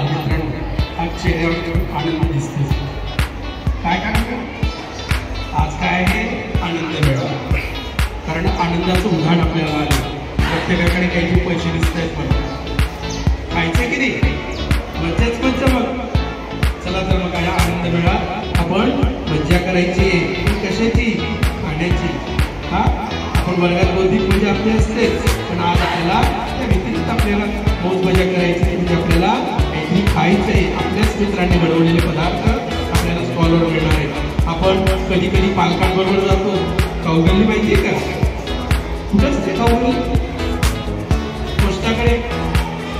मित्रांनो, आज चेहऱ्यावर आनंद दिसतो. काय कारण आज काय आहे? आनंद मेळा. कारण आनंदाचं उधाण आपल्याला आलं. प्रत्येकाकडे काही पैसे दिसत आहेत, पण खायचे की नाही? मज्जाच मज्जा. मग चला तर मग काय आनंद मेळा आपण मज्जा करायची. कशाची? खाण्याची. आपण वर्गात बौद्धिक मजा आपली असतेच, पण आज आपल्याला त्या व्यतिरिक्त आपल्याला मौज मजा करायची. म्हणजे आपल्याला काहीतरी खायचं आहे. आपल्याच मित्रांनी घडवलेले पदार्थ आपल्याला स्टॉलवर मिळणार आहेत. आपण कधी कधी पालकांबरोबर जातो. खाऊगल्ली माहिती आहे का? कुठंच ते खाऊगल्ली पोस्टाकडे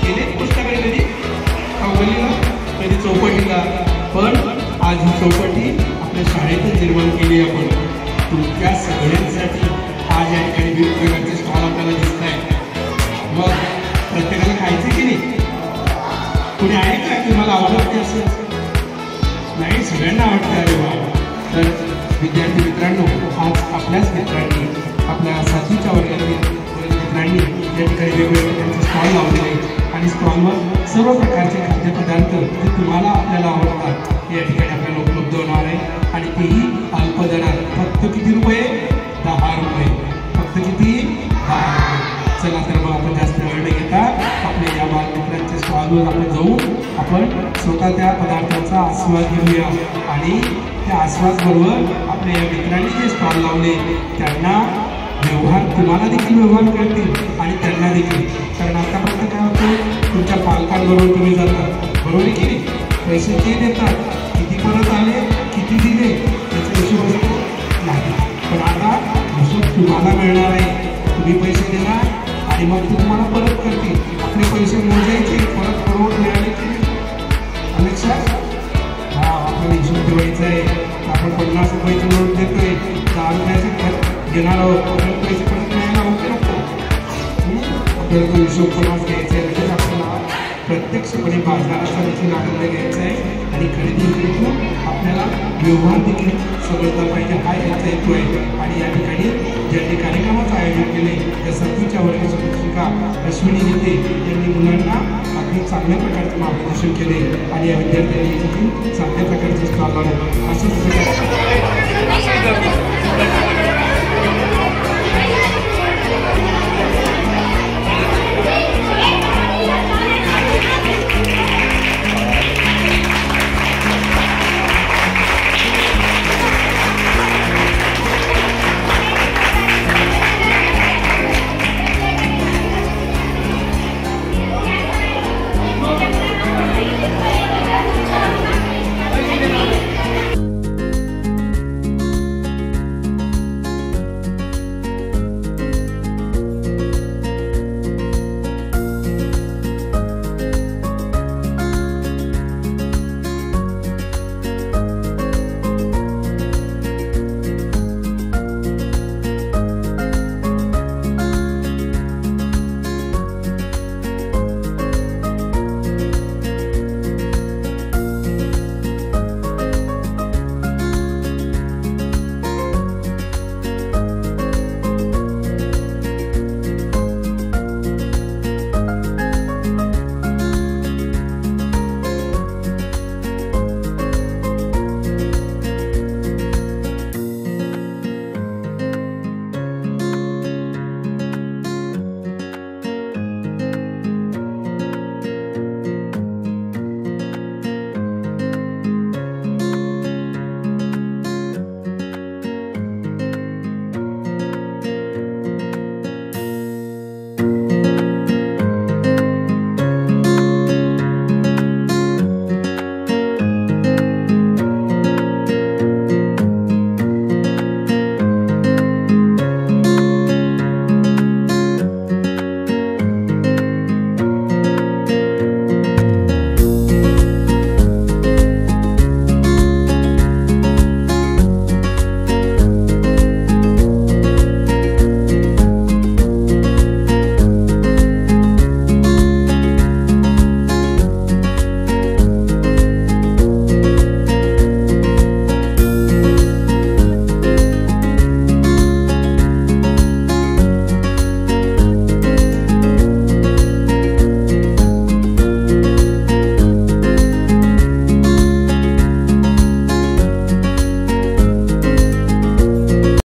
गेले. पोस्टाकडे कधी खाऊगल्लीला, कधी चौपाटीला. पण आज ही चौपाटी आपल्या शाळेतच निर्माण केली आपण तुमच्या सगळ्यांसाठी. आज या ठिकाणी विविध प्रकारचे स्टॉल आपल्याला दिसत आहेत. मग प्रत्येकाला खायचे की नाही? कुणी आहे का की मला आवडते असेल? नाही, सगळ्यांना आवडते. अरे वा. तर विद्यार्थी मित्रांनो, आज आपल्याच मित्रांनी, आपल्या साथीच्या वर्गातील मित्रांनी या ठिकाणी वेगवेगळे त्यांचे स्टॉल लावलेले आहेत आणि स्टॉलवर सर्व प्रकारचे खाद्यपदार्थ जे तुम्हाला आपल्याला आवडतात या ठिकाणी आपल्याला उपलब्ध होणार आहे. आणि तेही अल्प दरात. फक्त किती रुपये? 10 रुपये. फक्त किती? 10 रुपये. चला तर मग आपण जास्त वेळ न घेता आपल्या या बालमित्रांच्या स्टॉलवर आपण जाऊन आपण स्वतः त्या पदार्थांचा आस्वाद घेऊया. आणि त्या आस्वादबरोबर आपल्या या मित्रांनी जे स्टॉल लावले त्यांना व्यवहार, तुम्हाला देखील व्यवहार करतील आणि त्यांना देखील. कारण आतापर्यंत काय होतं, तुमच्या पालकांबरोबर तुम्ही जाता, बरोबर आहे की नाही? पैसे ते देतात, किती परत आले, किती दिले याचा हिशोब असतो नाही. पण आता हिशोब तुम्हाला मिळणार आहे. तुम्ही पैसे देणार आणि मग ते तुम्हाला परत करतील. आपले पैसे मोजायचे, परत परवड मिळाले की लक्षात. आपल्याला हिशोब ठेवायचा आहे. आपण 50 रुपयाची नोट देतोय, 10 रुपयाचे घेणार आहोत, परत पैसे परत मिळायला होते नको. आपल्याला तो हिशोब पण घ्यायचा आहे. म्हणजे आपल्याला प्रत्यक्षपणे बाजाराचा देखील आनंद घ्यायचा आहे आणि खरेदी विक्रीतून आपल्याला व्यवहार देखील समजला पाहिजे. हा याचा हेतू आहे. आणि या ठिकाणी ज्यांनी कार्यक्रमाचं आयोजन केले त्या साथीच्या वर्गाची शिक्षिका अश्विनी गीते यांनी मुलांना अगदी चांगल्या प्रकारचे मार्गदर्शन केले आणि या विद्यार्थ्यांनी देखील चांगल्या प्रकारचे स्टॉल लावले. असंच